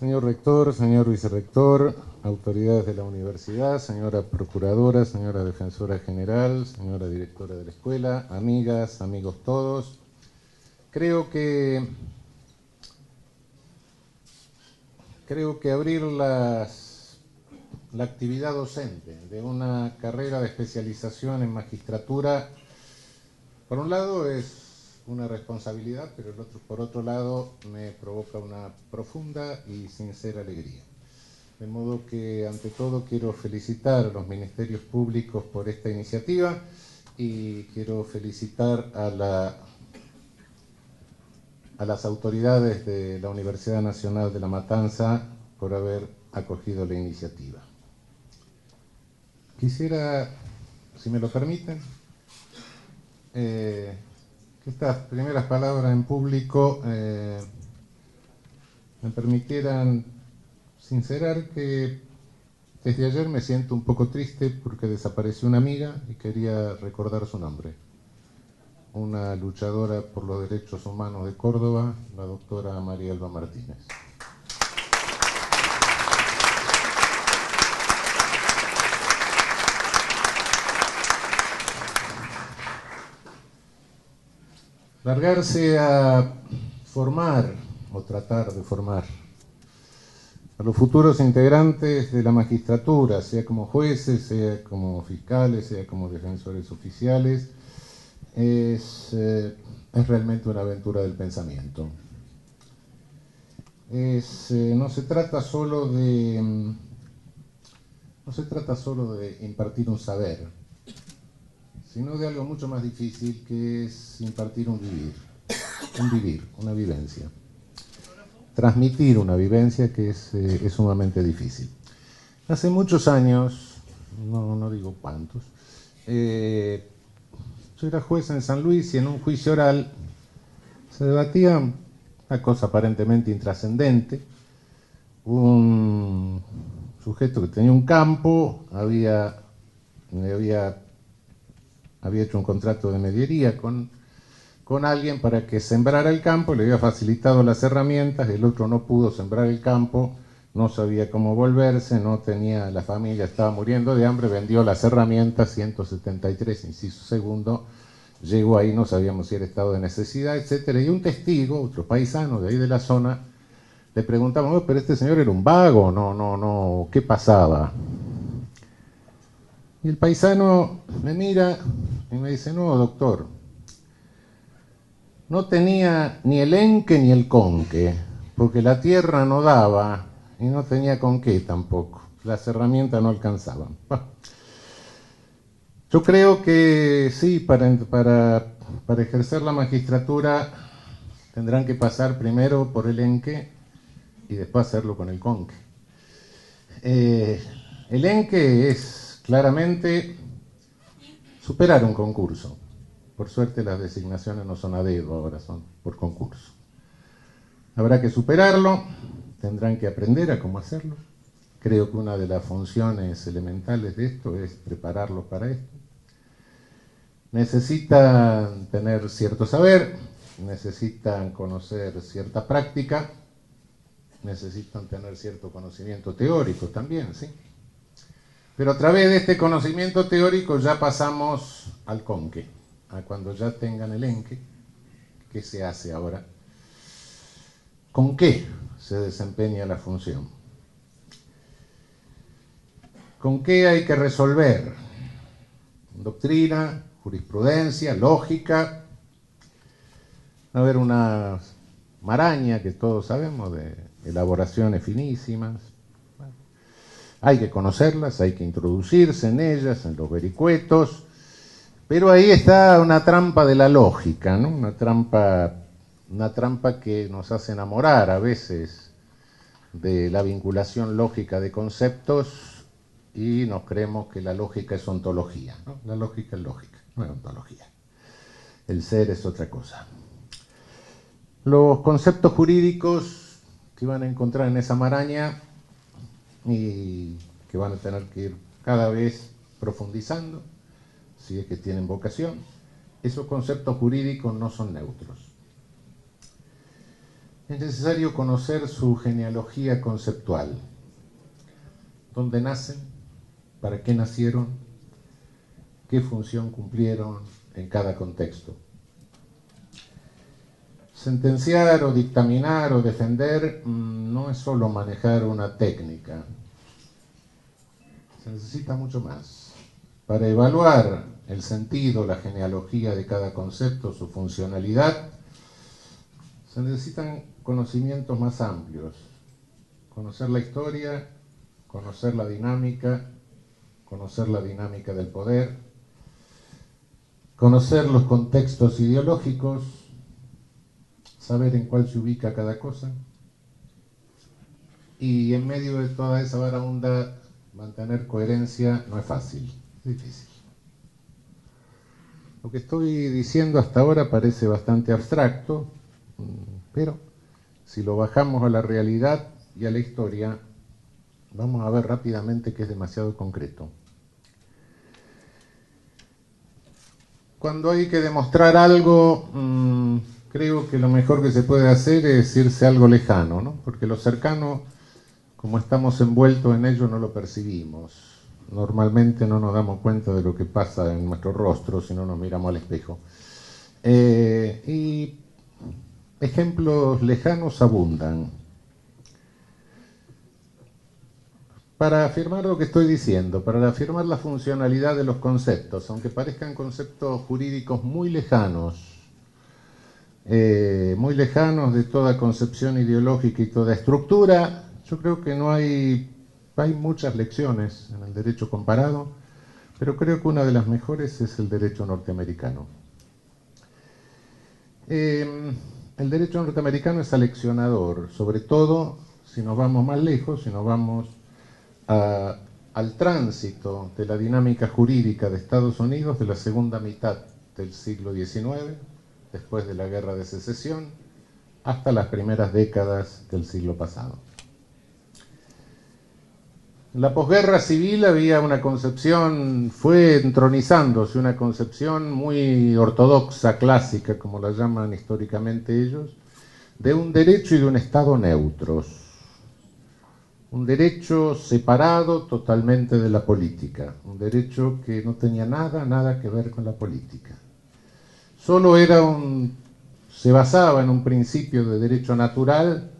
Señor rector, señor vicerrector, autoridades de la universidad, señora procuradora, señora defensora general, señora directora de la escuela, amigas, amigos todos. Creo que abrir la actividad docente de una carrera de especialización en magistratura, por un lado es una responsabilidad, pero por otro lado me provoca una profunda y sincera alegría. De modo que, ante todo, quiero felicitar a los ministerios públicos por esta iniciativa y quiero felicitar a las autoridades de la Universidad Nacional de La Matanza por haber acogido la iniciativa. Quisiera, si me lo permiten, que estas primeras palabras en público me permitieran sincerar que desde ayer me siento un poco triste porque desapareció una amiga y quería recordar su nombre. Una luchadora por los derechos humanos de Córdoba, la doctora María Elba Martínez. Largarse a formar o tratar de formar a los futuros integrantes de la magistratura, sea como jueces, sea como fiscales, sea como defensores oficiales, es realmente una aventura del pensamiento. No se trata solo de impartir un saber, sino de algo mucho más difícil, que es impartir un vivir, una vivencia. Transmitir una vivencia que es sumamente difícil. Hace muchos años, no digo cuántos, yo era juez en San Luis y en un juicio oral se debatía una cosa aparentemente intrascendente. Un sujeto que tenía un campo había hecho un contrato de mediería con alguien para que sembrara el campo, le había facilitado las herramientas, el otro no pudo sembrar el campo, no sabía cómo volverse, no tenía, la familia estaba muriendo de hambre, vendió las herramientas, 173, inciso segundo, llegó ahí, no sabíamos si era estado de necesidad, etcétera, y un testigo, otro paisano de ahí de la zona, le preguntaba, pero este señor era un vago, no, ¿qué pasaba? Y el paisano me mira y me dice, no, doctor, no tenía ni el enque ni el conque, porque la tierra no daba y no tenía con qué tampoco. Las herramientas no alcanzaban. Yo creo que sí, para ejercer la magistratura tendrán que pasar primero por el enque y después hacerlo con el conque. El enque es claramente superar un concurso. Por suerte las designaciones no son a dedo, ahora son por concurso. Habrá que superarlo, tendrán que aprender a cómo hacerlo. Creo que una de las funciones elementales de esto es prepararlos para esto. Necesitan tener cierto saber, necesitan conocer cierta práctica, necesitan tener cierto conocimiento teórico también, ¿sí? Pero a través de este conocimiento teórico ya pasamos al conque, a cuando ya tengan el enque. ¿Qué se hace ahora? ¿Con qué se desempeña la función? ¿Con qué hay que resolver? Doctrina, jurisprudencia, lógica. Va a haber una maraña que todos sabemos de elaboraciones finísimas. Bueno, hay que conocerlas, hay que introducirse en ellas, en los vericuetos, pero ahí está una trampa de la lógica, ¿no? Una trampa que nos hace enamorar a veces de la vinculación lógica de conceptos y nos creemos que la lógica es ontología, ¿no? La lógica es lógica, no es ontología. El ser es otra cosa. Los conceptos jurídicos que van a encontrar en esa maraña y que van a tener que ir cada vez profundizando, si es que tienen vocación, esos conceptos jurídicos no son neutros. es necesario conocer su genealogía conceptual. ¿Dónde nacen? ¿Para qué nacieron? ¿Qué función cumplieron en cada contexto? Sentenciar o dictaminar o defender no es solo manejar una técnica. Se necesita mucho más. Para evaluar el sentido, la genealogía de cada concepto, su funcionalidad, se necesitan conocimientos más amplios. Conocer la historia, conocer la dinámica del poder, conocer los contextos ideológicos, saber en cuál se ubica cada cosa, y en medio de toda esa varaunda mantener coherencia no es fácil, es difícil. Lo que estoy diciendo hasta ahora parece bastante abstracto, pero si lo bajamos a la realidad y a la historia, vamos a ver rápidamente que es demasiado concreto. Cuando hay que demostrar algo, creo que lo mejor que se puede hacer es irse a algo lejano, ¿no? Porque lo cercano, como estamos envueltos en ello, no lo percibimos. Normalmente no nos damos cuenta de lo que pasa en nuestro rostro si no nos miramos al espejo. Y ejemplos lejanos abundan. Para afirmar lo que estoy diciendo, para afirmar la funcionalidad de los conceptos, aunque parezcan conceptos jurídicos muy lejanos de toda concepción ideológica y toda estructura, yo creo que hay muchas lecciones en el derecho comparado, pero creo que una de las mejores es el derecho norteamericano. El derecho norteamericano es aleccionador, sobre todo si nos vamos más lejos, si nos vamos al tránsito de la dinámica jurídica de Estados Unidos de la segunda mitad del siglo XIX, después de la Guerra de Secesión, hasta las primeras décadas del siglo pasado. En la posguerra civil había una concepción, fue entronizándose una concepción muy ortodoxa, clásica, como la llaman históricamente ellos, de un derecho y de un Estado neutros. Un derecho separado totalmente de la política, un derecho que no tenía nada que ver con la política. Solo se basaba en un principio de derecho natural,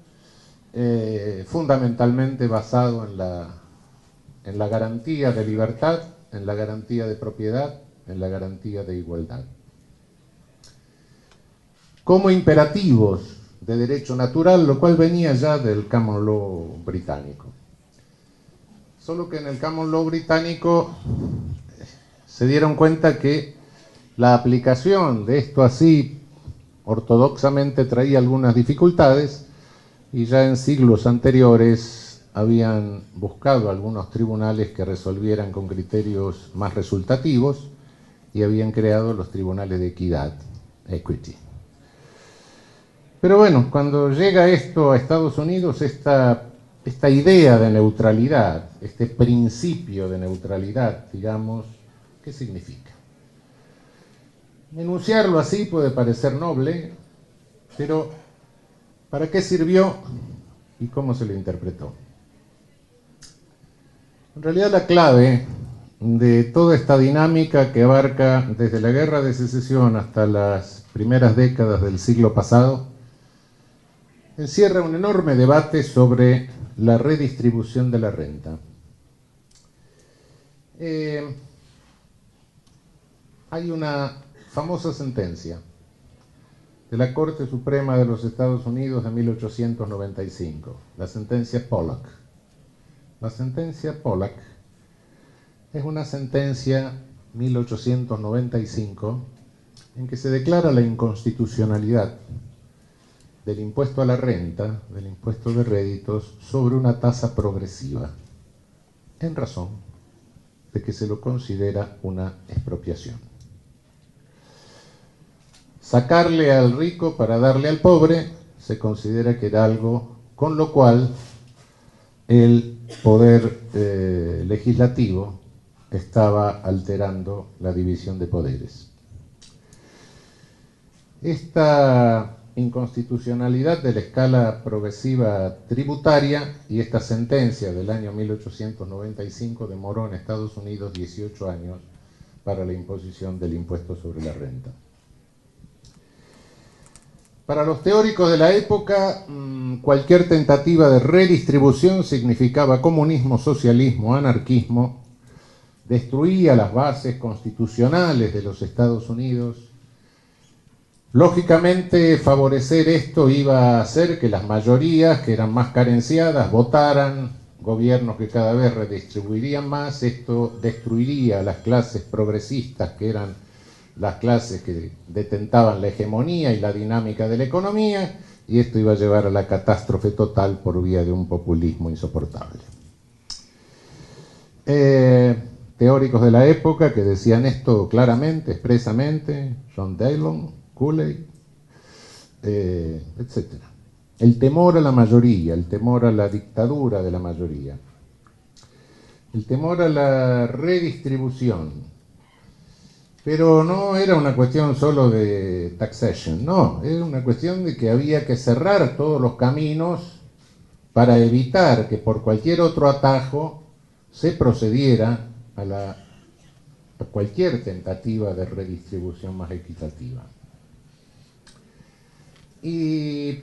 fundamentalmente basado en la garantía de libertad, en la garantía de propiedad, en la garantía de igualdad. Como imperativos de derecho natural, lo cual venía ya del Common Law británico. Solo que en el Common Law británico se dieron cuenta que la aplicación de esto así ortodoxamente traía algunas dificultades y ya en siglos anteriores habían buscado algunos tribunales que resolvieran con criterios más resultativos y habían creado los tribunales de equidad, equity. Pero bueno, cuando llega esto a Estados Unidos, esta idea de neutralidad, este principio de neutralidad, digamos, ¿qué significa? Enunciarlo así puede parecer noble, pero ¿para qué sirvió y cómo se lo interpretó? En realidad la clave de toda esta dinámica que abarca desde la Guerra de Secesión hasta las primeras décadas del siglo pasado, encierra un enorme debate sobre la redistribución de la renta. Hay una famosa sentencia de la Corte Suprema de los Estados Unidos de 1895, la sentencia Pollack. La sentencia Pollack es una sentencia 1895 en que se declara la inconstitucionalidad del impuesto a la renta, del impuesto de réditos, sobre una tasa progresiva, en razón de que se lo considera una expropiación. Sacarle al rico para darle al pobre se considera que era algo con lo cual el poder legislativo estaba alterando la división de poderes. Esta inconstitucionalidad de la escala progresiva tributaria, y esta sentencia del año 1895 demoró en Estados Unidos 18 años para la imposición del impuesto sobre la renta. Para los teóricos de la época, cualquier tentativa de redistribución significaba comunismo, socialismo, anarquismo, destruía las bases constitucionales de los Estados Unidos. Lógicamente, favorecer esto iba a hacer que las mayorías, que eran más carenciadas, votaran gobiernos que cada vez redistribuirían más. Esto destruiría a las clases progresistas, que eran las clases que detentaban la hegemonía y la dinámica de la economía, y esto iba a llevar a la catástrofe total por vía de un populismo insoportable. Teóricos de la época que decían esto claramente, expresamente: John Dayton, Cooley, etc. El temor a la mayoría, el temor a la dictadura de la mayoría, el temor a la redistribución. Pero no era una cuestión solo de taxation, no, era una cuestión de que había que cerrar todos los caminos para evitar que por cualquier otro atajo se procediera a cualquier tentativa de redistribución más equitativa. Y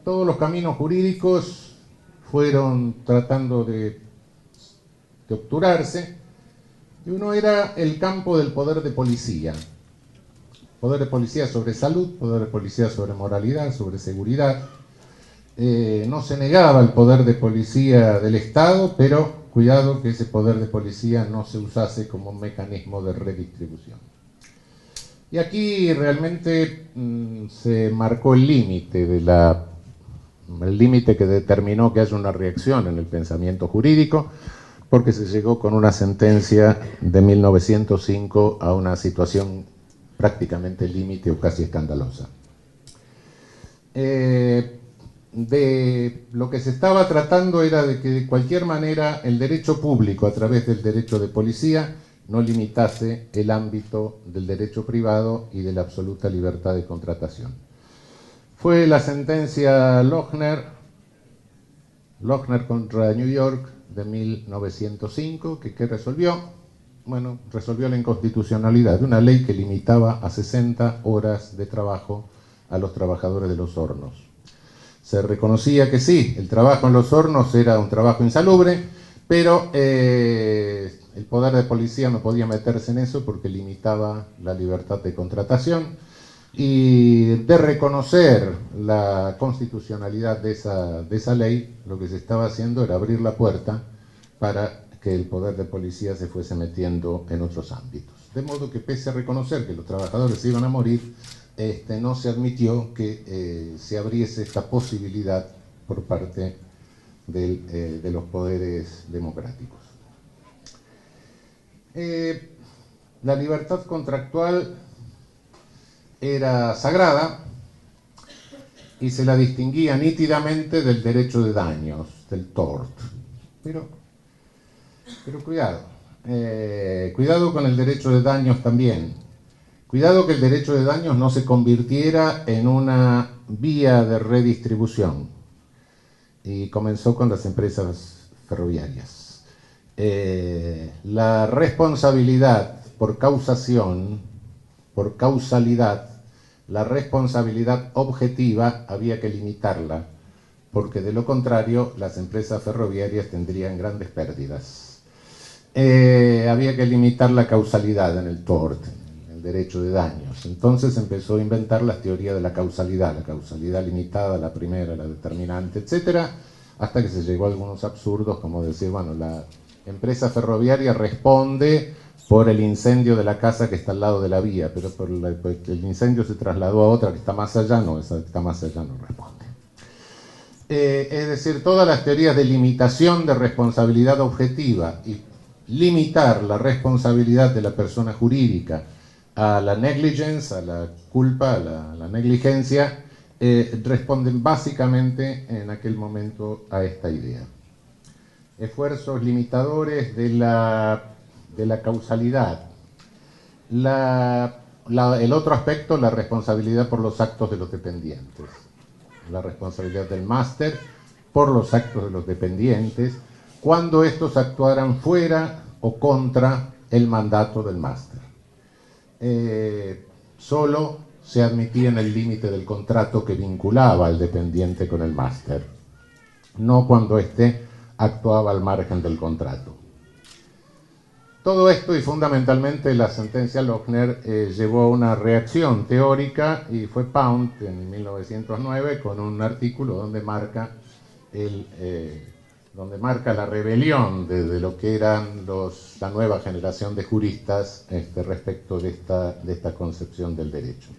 todos los caminos jurídicos fueron tratando de obturarse, y uno era el campo del poder de policía. Poder de policía sobre salud, poder de policía sobre moralidad, sobre seguridad. No se negaba el poder de policía del Estado, pero cuidado que ese poder de policía no se usase como un mecanismo de redistribución. Y aquí realmente se marcó el límite que determinó que haya una reacción en el pensamiento jurídico, porque se llegó con una sentencia de 1905 a una situación prácticamente límite o casi escandalosa. De lo que se estaba tratando era de que de cualquier manera el derecho público, a través del derecho de policía, no limitase el ámbito del derecho privado y de la absoluta libertad de contratación. Fue la sentencia Lochner contra New York de 1905, que resolvió, bueno, resolvió la inconstitucionalidad de una ley que limitaba a 60 horas de trabajo a los trabajadores de los hornos. Se reconocía que sí, el trabajo en los hornos era un trabajo insalubre, pero el poder de policía no podía meterse en eso porque limitaba la libertad de contratación. Y de reconocer la constitucionalidad de esa ley, lo que se estaba haciendo era abrir la puerta para que el poder de policía se fuese metiendo en otros ámbitos. De modo que, pese a reconocer que los trabajadores se iban a morir, no se admitió que se abriese esta posibilidad por parte de los poderes democráticos. La libertad contractual era sagrada y se la distinguía nítidamente del derecho de daños, del tort. Pero cuidado, cuidado con el derecho de daños también. Cuidado que el derecho de daños no se convirtiera en una vía de redistribución. Y comenzó con las empresas ferroviarias. La responsabilidad por causación, por causalidad, la responsabilidad objetiva había que limitarla, porque de lo contrario las empresas ferroviarias tendrían grandes pérdidas. Había que limitar la causalidad en el tort, en el derecho de daños. Entonces empezó a inventar las teorías de la causalidad limitada, la primera, la determinante, etc., hasta que se llegó a algunos absurdos, como decir, bueno, la empresa ferroviaria responde por el incendio de la casa que está al lado de la vía, pero el incendio se trasladó a otra que está más allá, no, esa que está más allá no responde. Es decir, todas las teorías de limitación de responsabilidad objetiva y limitar la responsabilidad de la persona jurídica a la negligence, a la culpa, a la negligencia, responden básicamente en aquel momento a esta idea. Esfuerzos limitadores de la causalidad. La el otro aspecto, la responsabilidad por los actos de los dependientes. La responsabilidad del máster por los actos de los dependientes, cuando estos actuaran fuera o contra el mandato del máster. Solo se admitía en el límite del contrato que vinculaba al dependiente con el máster, no cuando éste actuaba al margen del contrato. Todo esto y fundamentalmente la sentencia Lochner llevó a una reacción teórica y fue Pound en 1909 con un artículo donde marca la rebelión de lo que eran la nueva generación de juristas respecto de esta concepción del derecho.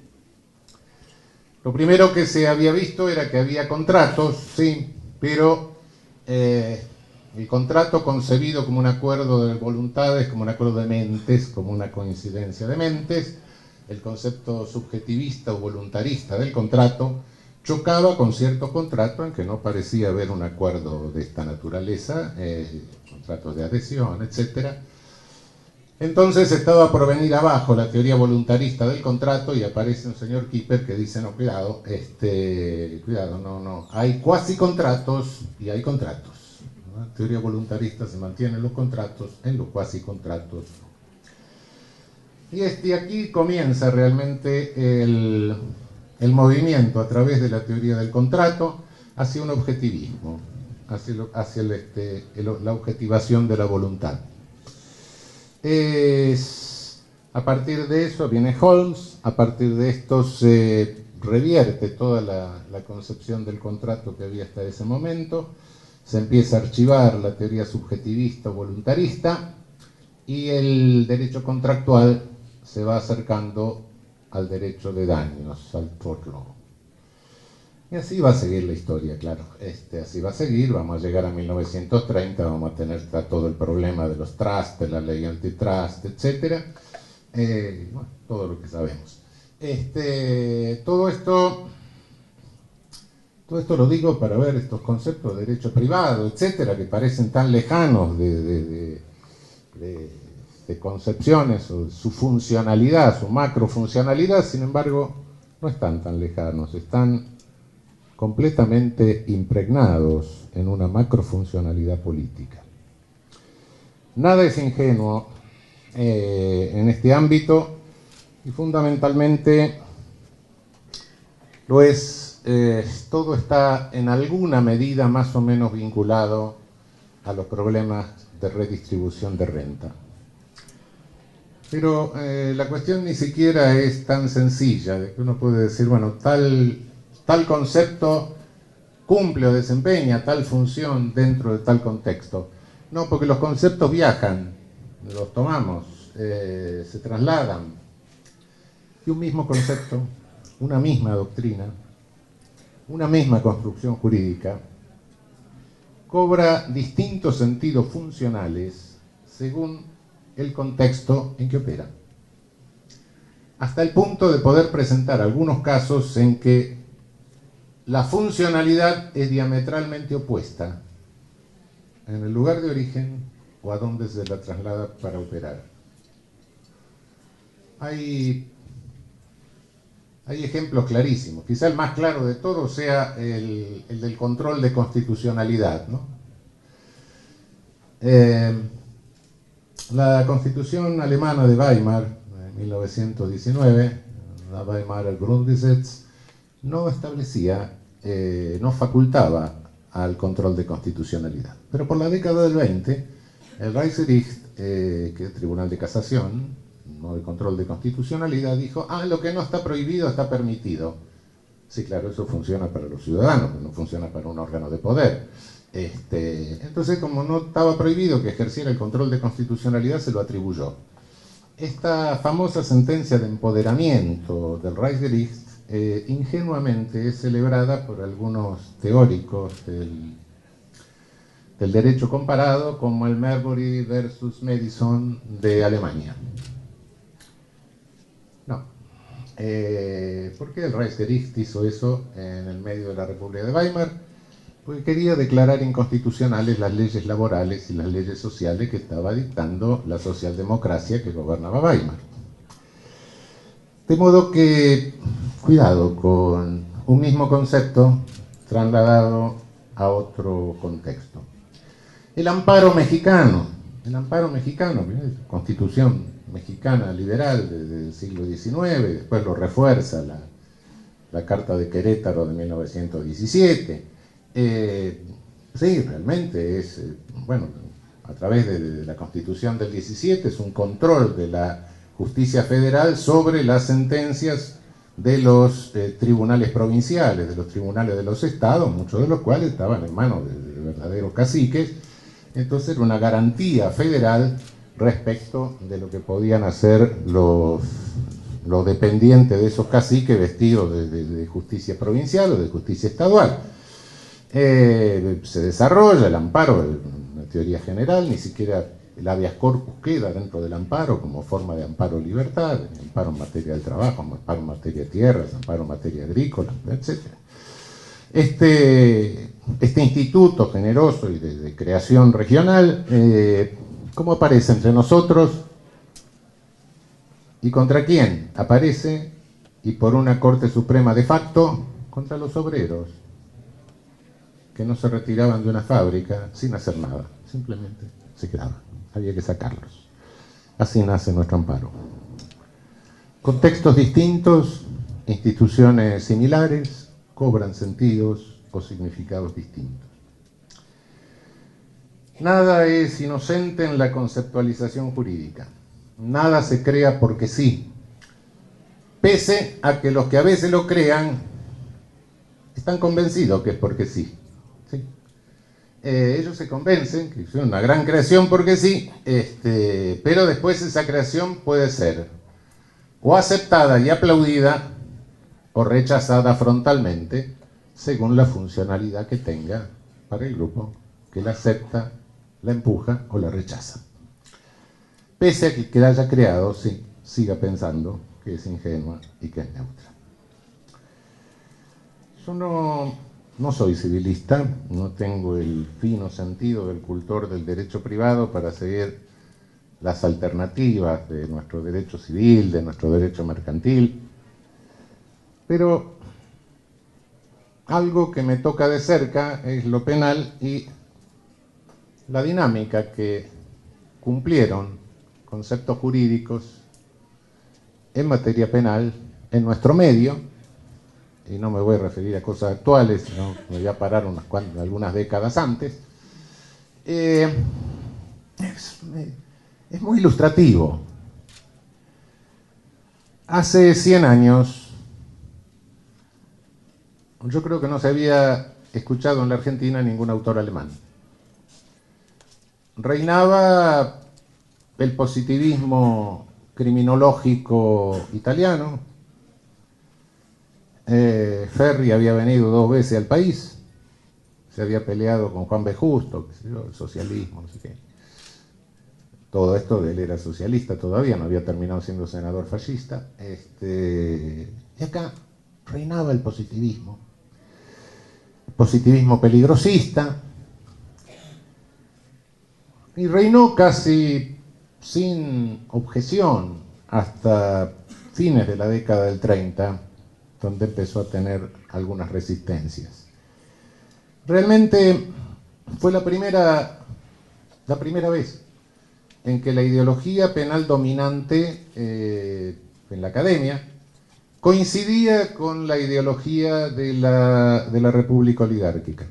Lo primero que se había visto era que había contratos, sí, pero el contrato concebido como un acuerdo de voluntades, como un acuerdo de mentes, como una coincidencia de mentes, el concepto subjetivista o voluntarista del contrato, chocaba con cierto contrato en que no parecía haber un acuerdo de esta naturaleza, contratos de adhesión, etc. Entonces estaba por venir abajo la teoría voluntarista del contrato y aparece un señor Kipper que dice, no, cuidado, cuidado, no, hay cuasi contratos y hay contratos. La teoría voluntarista se mantiene en los contratos, en los cuasi contratos. Y aquí comienza realmente el movimiento a través de la teoría del contrato hacia un objetivismo, hacia la objetivación de la voluntad. A partir de eso viene Holmes, a partir de esto se revierte toda la concepción del contrato que había hasta ese momento, se empieza a archivar la teoría subjetivista o voluntarista y el derecho contractual se va acercando al derecho de daños, al tort law. Y así va a seguir la historia, claro. Así va a seguir, vamos a llegar a 1930, vamos a tener todo el problema de los trusts, de la ley antitrust, etc. Bueno, todo lo que sabemos. Todo esto lo digo para ver estos conceptos de derecho privado, etcétera, que parecen tan lejanos de concepciones, o su funcionalidad, su macrofuncionalidad, sin embargo, no están tan lejanos, están completamente impregnados en una macrofuncionalidad política. Nada es ingenuo en este ámbito y fundamentalmente lo es. Todo está en alguna medida más o menos vinculado a los problemas de redistribución de renta. Pero la cuestión ni siquiera es tan sencilla, de que uno puede decir, bueno, tal concepto cumple o desempeña tal función dentro de tal contexto. No, porque los conceptos viajan, los tomamos, se trasladan. Y un mismo concepto, una misma doctrina, una misma construcción jurídica, cobra distintos sentidos funcionales según el contexto en que opera. Hasta el punto de poder presentar algunos casos en que la funcionalidad es diametralmente opuesta en el lugar de origen o a donde se la traslada para operar. Hay ejemplos clarísimos. Quizá el más claro de todos sea el del control de constitucionalidad, ¿no? La Constitución alemana de Weimar, de 1919, la Weimarer Grundgesetz, no establecía, no facultaba al control de constitucionalidad. Pero por la década del 20, el Reichsgericht, que es el Tribunal de Casación, no de control de constitucionalidad, dijo, lo que no está prohibido está permitido. Sí, claro, eso funciona para los ciudadanos, pero no funciona para un órgano de poder. Entonces, como no estaba prohibido que ejerciera el control de constitucionalidad, se lo atribuyó. Esta famosa sentencia de empoderamiento del Reichsgericht ingenuamente es celebrada por algunos teóricos del derecho comparado, como el Marbury versus Madison de Alemania. No. ¿Por qué el Reichsgericht hizo eso en el medio de la República de Weimar? Porque quería declarar inconstitucionales las leyes laborales y las leyes sociales que estaba dictando la socialdemocracia que gobernaba Weimar. De modo que, cuidado con un mismo concepto trasladado a otro contexto. El amparo mexicano, Constitución mexicana liberal del siglo XIX, después lo refuerza la Carta de Querétaro de 1917. Sí, realmente es, bueno, a través de la Constitución del 17 es un control de la justicia federal sobre las sentencias de los tribunales provinciales, de los tribunales de los estados, muchos de los cuales estaban en manos de verdaderos caciques. Entonces era una garantía federal respecto de lo que podían hacer los dependientes de esos caciques vestidos de justicia provincial o de justicia estadual. Se desarrolla el amparo, una teoría general, ni siquiera el habeas corpus queda dentro del amparo como forma de amparo libertad, amparo en materia del trabajo, amparo en materia de tierras, amparo en materia agrícola, etc. Este instituto generoso y de creación regional, ¿cómo aparece entre nosotros? ¿Y contra quién? Aparece, y por una Corte Suprema de facto, contra los obreros, que no se retiraban de una fábrica sin hacer nada, simplemente se quedaban, había que sacarlos. Así nace nuestro amparo. Contextos distintos, instituciones similares, cobran sentidos o significados distintos. Nada es inocente en la conceptualización jurídica. Nada se crea porque sí. Pese a que los que a veces lo crean están convencidos que es porque sí. ¿Sí? Ellos se convencen que es una gran creación porque sí, pero después esa creación puede ser o aceptada y aplaudida o rechazada frontalmente según la funcionalidad que tenga para el grupo que la acepta, la empuja o la rechaza. Pese a que la haya creado, sí, siga pensando que es ingenua y que es neutra. Yo no soy civilista, no tengo el fino sentido del cultor del derecho privado para seguir las alternativas de nuestro derecho civil, de nuestro derecho mercantil, pero algo que me toca de cerca es lo penal y la dinámica que cumplieron conceptos jurídicos en materia penal en nuestro medio, y no me voy a referir a cosas actuales, sino me voy a parar algunas décadas antes. Es muy ilustrativo. Hace 100 años, yo creo que no se había escuchado en la Argentina ningún autor alemán. Reinaba el positivismo criminológico italiano. Ferri había venido 2 veces al país, se había peleado con Juan B. Justo, el socialismo, no sé qué. Todo esto, él era socialista todavía, no había terminado siendo senador fascista. Y acá reinaba el positivismo peligrosista, y reinó casi sin objeción hasta fines de la década del 30, donde empezó a tener algunas resistencias. Realmente fue la primera vez en que la ideología penal dominante en la academia coincidía con la ideología de la república oligárquica.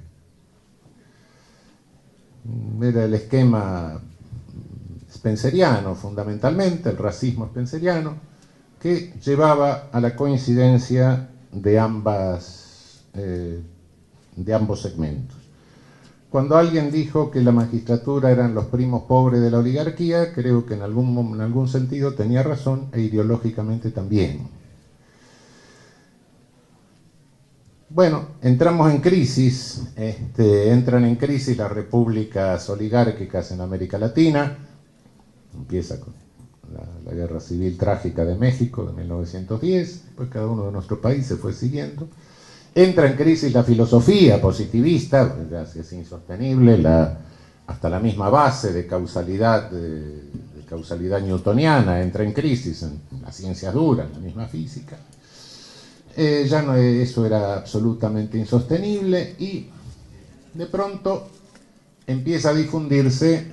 Era el esquema spenceriano, fundamentalmente, el racismo spenceriano, que llevaba a la coincidencia de ambos segmentos. Cuando alguien dijo que la magistratura eran los primos pobres de la oligarquía, creo que en algún sentido tenía razón, e ideológicamente también. Bueno, entramos en crisis, entran en crisis las repúblicas oligárquicas en América Latina, empieza con la guerra civil trágica de México de 1910, después cada uno de nuestros países fue siguiendo. Entra en crisis la filosofía positivista, ya es insostenible, hasta la misma base de causalidad causalidad newtoniana entra en crisis en las ciencias duras, en la misma física, ya no, eso era absolutamente insostenible y de pronto empieza a difundirse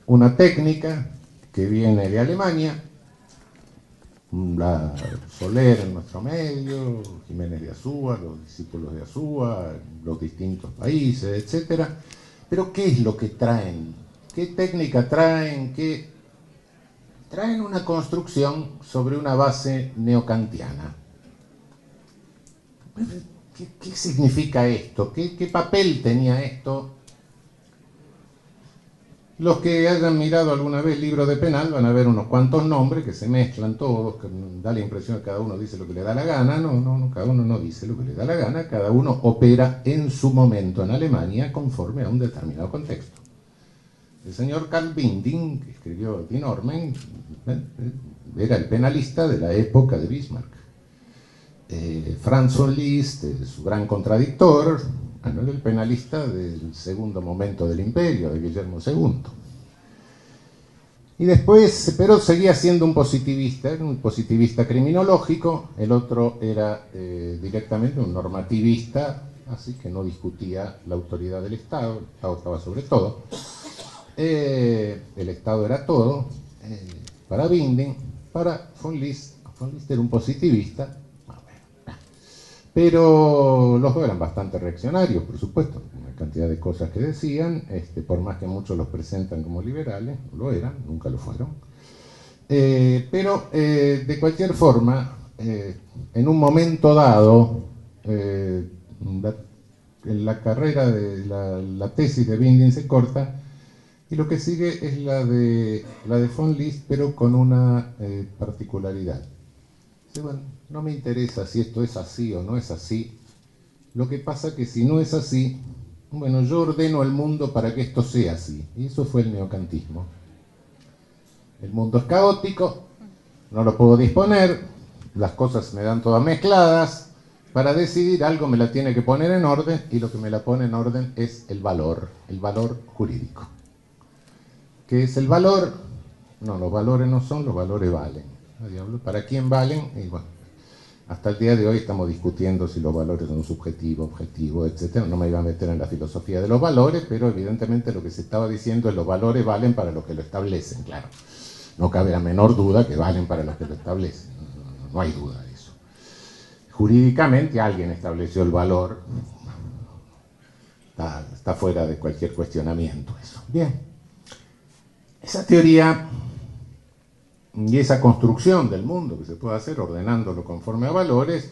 una técnica que viene de Alemania, la Soler en nuestro medio, Jiménez de Azúa, los discípulos de Azúa, los distintos países, etc. Pero ¿qué es lo que traen? ¿Qué técnica traen? Traen una construcción sobre una base neocantiana. ¿Qué significa esto? ¿Qué papel tenía esto? Los que hayan mirado alguna vez libros de penal van a ver unos cuantos nombres que se mezclan todos, que da la impresión que cada uno dice lo que le da la gana. No, cada uno no dice lo que le da la gana, cada uno opera en su momento en Alemania conforme a un determinado contexto. El señor Karl Binding, que escribió Die Normen, era el penalista de la época de Bismarck. Franz von Liszt, su gran contradictor, era el penalista del segundo momento del imperio, de Guillermo II. Y después, pero seguía siendo un positivista criminológico. El otro era directamente un normativista, así que no discutía la autoridad del Estado. El Estado estaba sobre todo. El Estado era todo. Para Binding, para von Liszt era un positivista, pero los dos eran bastante reaccionarios, por supuesto, una cantidad de cosas que decían, por más que muchos los presentan como liberales, no lo eran, nunca lo fueron. Pero de cualquier forma, en un momento dado, la carrera de la tesis de Binding se corta y lo que sigue es la de von Liszt, pero con una particularidad. Bueno, no me interesa si esto es así o no es así. Lo que pasa que si no es así, bueno, yo ordeno al mundo para que esto sea así. Y eso fue el neocantismo. El mundo es caótico, no lo puedo disponer, las cosas me dan todas mezcladas. Para decidir algo me la tiene que poner en orden, y lo que me la pone en orden es el valor jurídico. ¿Qué es el valor? No, los valores no son, los valores valen. ¿Para quién valen? Y bueno, hasta el día de hoy estamos discutiendo si los valores son subjetivos, objetivos, etc. No me iba a meter en la filosofía de los valores, pero evidentemente lo que se estaba diciendo es los valores valen para los que lo establecen, claro. No cabe la menor duda que valen para los que lo establecen, no hay duda de eso. Jurídicamente alguien estableció el valor, está fuera de cualquier cuestionamiento eso. Bien, esa teoría y esa construcción del mundo que se puede hacer ordenándolo conforme a valores,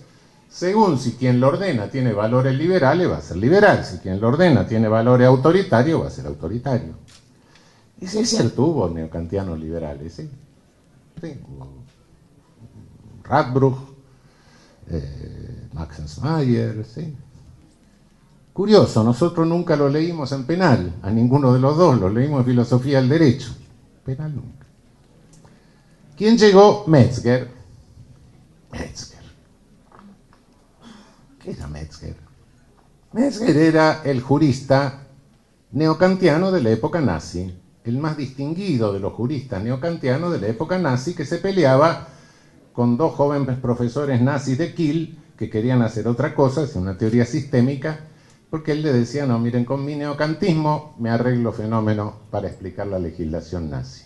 según si quien lo ordena tiene valores liberales, va a ser liberal. Si quien lo ordena tiene valores autoritarios, va a ser autoritario. Y sí, es cierto, hubo neocantianos liberales, ¿sí? Sí, hubo Radbruch, Max Mayer, ¿sí? Curioso, nosotros nunca lo leímos en penal, a ninguno de los dos, lo leímos en filosofía del derecho. Penal nunca. ¿Quién llegó? Metzger. ¿Qué era Metzger? Metzger era el jurista neocantiano de la época nazi, el más distinguido de los juristas neocantianos de la época nazi, que se peleaba con dos jóvenes profesores nazis de Kiel que querían hacer otra cosa, hacer una teoría sistémica, porque él le decía, no, miren, con mi neocantismo me arreglo fenómenos para explicar la legislación nazi.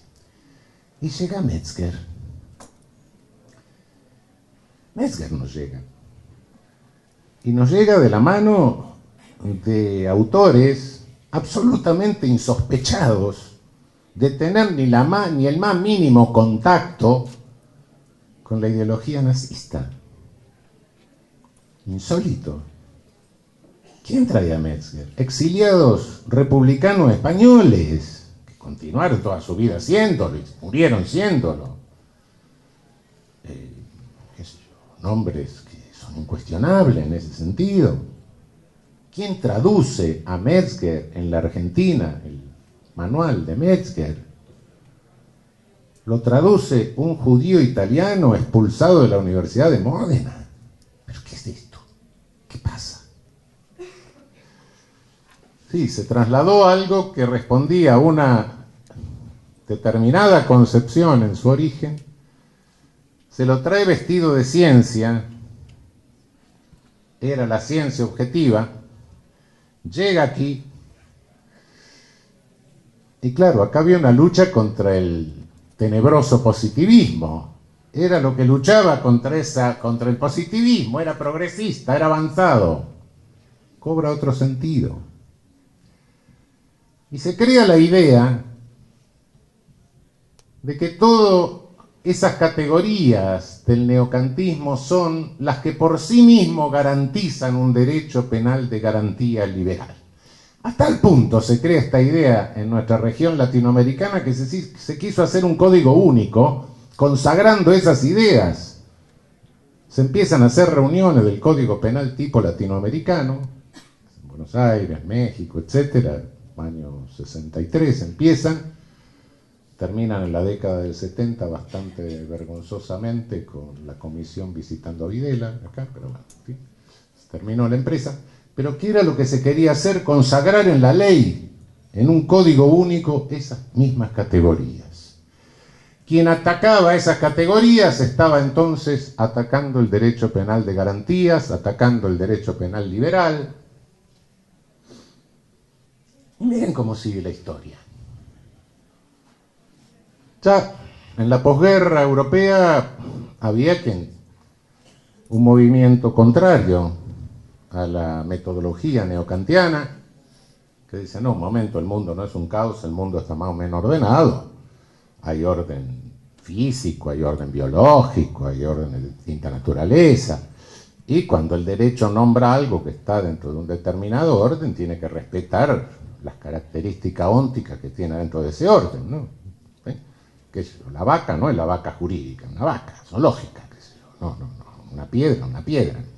Y llega Metzger. Metzger nos llega. Y nos llega de la mano de autores absolutamente insospechados de tener ni el más mínimo contacto con la ideología nazista. Insólito. ¿Quién trae a Metzger? Exiliados republicanos españoles que continuaron toda su vida siéndolo y murieron siéndolo. Nombres que son incuestionables en ese sentido. ¿Quién traduce a Metzger en la Argentina? El manual de Metzger. Lo traduce un judío italiano expulsado de la Universidad de Módena. ¿Pero qué es esto? ¿Qué pasa? Sí, se trasladó algo que respondía a una determinada concepción en su origen, se lo trae vestido de ciencia, era la ciencia objetiva, llega aquí, y claro, acá había una lucha contra el tenebroso positivismo, era lo que luchaba contra el positivismo, era progresista, era avanzado, cobra otro sentido. Y se crea la idea de que todas esas categorías del neocantismo son las que por sí mismos garantizan un derecho penal de garantía liberal. A tal punto se crea esta idea en nuestra región latinoamericana que se quiso hacer un código único consagrando esas ideas. Se empiezan a hacer reuniones del Código Penal tipo latinoamericano, en Buenos Aires, México, etcétera, año 63 empiezan, terminan en la década del 70 bastante vergonzosamente con la comisión visitando a Videla, acá, pero bueno, en fin, terminó la empresa. Pero ¿qué era lo que se quería hacer? Consagrar en la ley, en un código único, esas mismas categorías. Quien atacaba esas categorías estaba entonces atacando el derecho penal de garantías, atacando el derecho penal liberal. Y miren cómo sigue la historia. Ya en la posguerra europea había un movimiento contrario a la metodología neocantiana, que dice, no, un momento, el mundo no es un caos, el mundo está más o menos ordenado, hay orden físico, hay orden biológico, hay orden de distinta naturaleza, y cuando el derecho nombra algo que está dentro de un determinado orden, tiene que respetar las características ónticas que tiene dentro de ese orden, ¿no? ¿Sí? Que la vaca no es la vaca jurídica, una vaca zoológica, no, una piedra,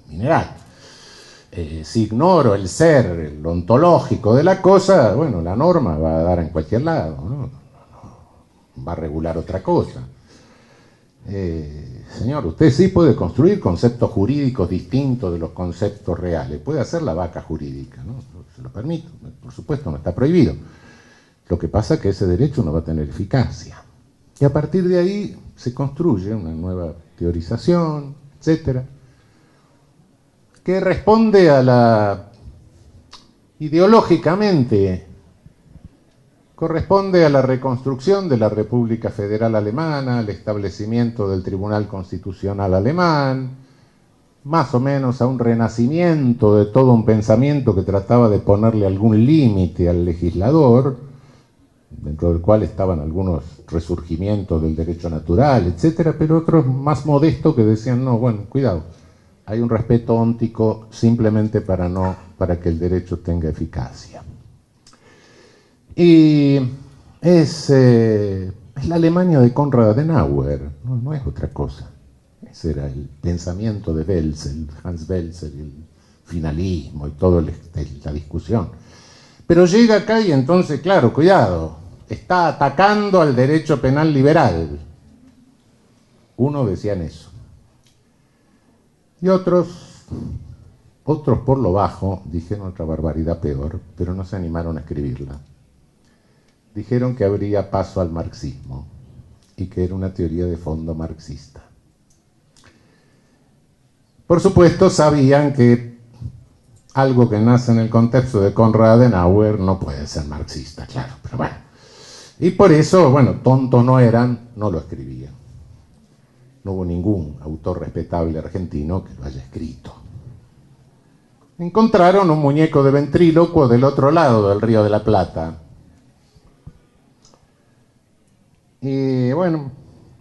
mineral. Si ignoro el ser, lo ontológico de la cosa, bueno, la norma va a dar en cualquier lado, ¿no? Va a regular otra cosa. Señor, usted sí puede construir conceptos jurídicos distintos de los conceptos reales, puede hacer la vaca jurídica, ¿no? Se lo permito, por supuesto, no está prohibido. Lo que pasa es que ese derecho no va a tener eficacia. Y a partir de ahí se construye una nueva teorización, etcétera, que responde a ideológicamente, corresponde a la reconstrucción de la República Federal Alemana, al establecimiento del Tribunal Constitucional Alemán, más o menos a un renacimiento de todo un pensamiento que trataba de ponerle algún límite al legislador, dentro del cual estaban algunos resurgimientos del derecho natural, etcétera, pero otros más modestos que decían, no, bueno, cuidado, hay un respeto óntico simplemente para que el derecho tenga eficacia. Y es la Alemania de Konrad Adenauer, no es otra cosa. Ese era el pensamiento de Welzel, Hans Welzel, el finalismo y toda la discusión. Pero llega acá y entonces, claro, cuidado, está atacando al derecho penal liberal. Unos decían eso. Y otros por lo bajo dijeron otra barbaridad peor, pero no se animaron a escribirla. Dijeron que habría paso al marxismo y que era una teoría de fondo marxista. Por supuesto, sabían que algo que nace en el contexto de Konrad Adenauer no puede ser marxista, claro, pero bueno. Y por eso, bueno, tontos no eran, no lo escribían. No hubo ningún autor respetable argentino que lo haya escrito. Encontraron un muñeco de ventrílocuo del otro lado del Río de la Plata. Y bueno,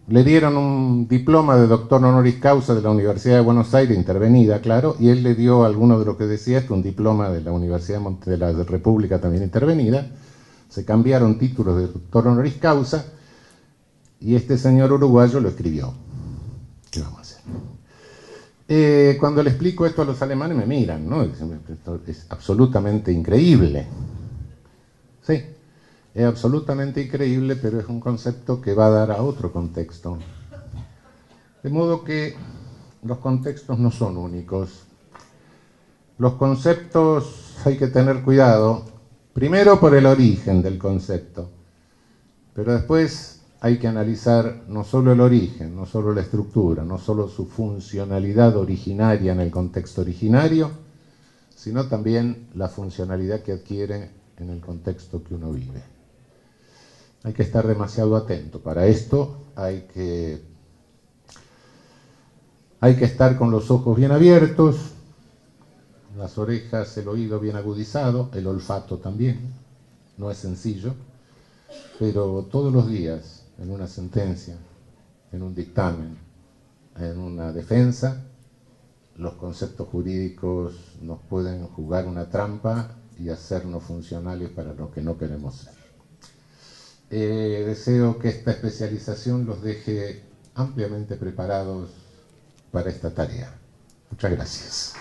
le dieron un diploma de doctor honoris causa de la Universidad de Buenos Aires, intervenida, claro, y él le dio a alguno de lo que decía esto, un diploma de la Universidad de la República, también intervenida. Se cambiaron títulos de doctor honoris causa y este señor uruguayo lo escribió. ¿Qué vamos a hacer? Cuando le explico esto a los alemanes me miran, ¿no? Dicen, esto es absolutamente increíble. Sí, es absolutamente increíble, pero es un concepto que va a dar a otro contexto. De modo que los contextos no son únicos. Los conceptos hay que tener cuidado, primero por el origen del concepto. Pero después hay que analizar no solo el origen, no solo la estructura, no solo su funcionalidad originaria en el contexto originario, sino también la funcionalidad que adquiere en el contexto que uno vive. Hay que estar demasiado atento. Para esto hay que estar con los ojos bien abiertos, las orejas, el oído bien agudizado, el olfato también. No es sencillo, pero todos los días, en una sentencia, en un dictamen, en una defensa, los conceptos jurídicos nos pueden jugar una trampa y hacernos funcionales para lo que no queremos ser. Deseo que esta especialización los deje ampliamente preparados para esta tarea. Muchas gracias.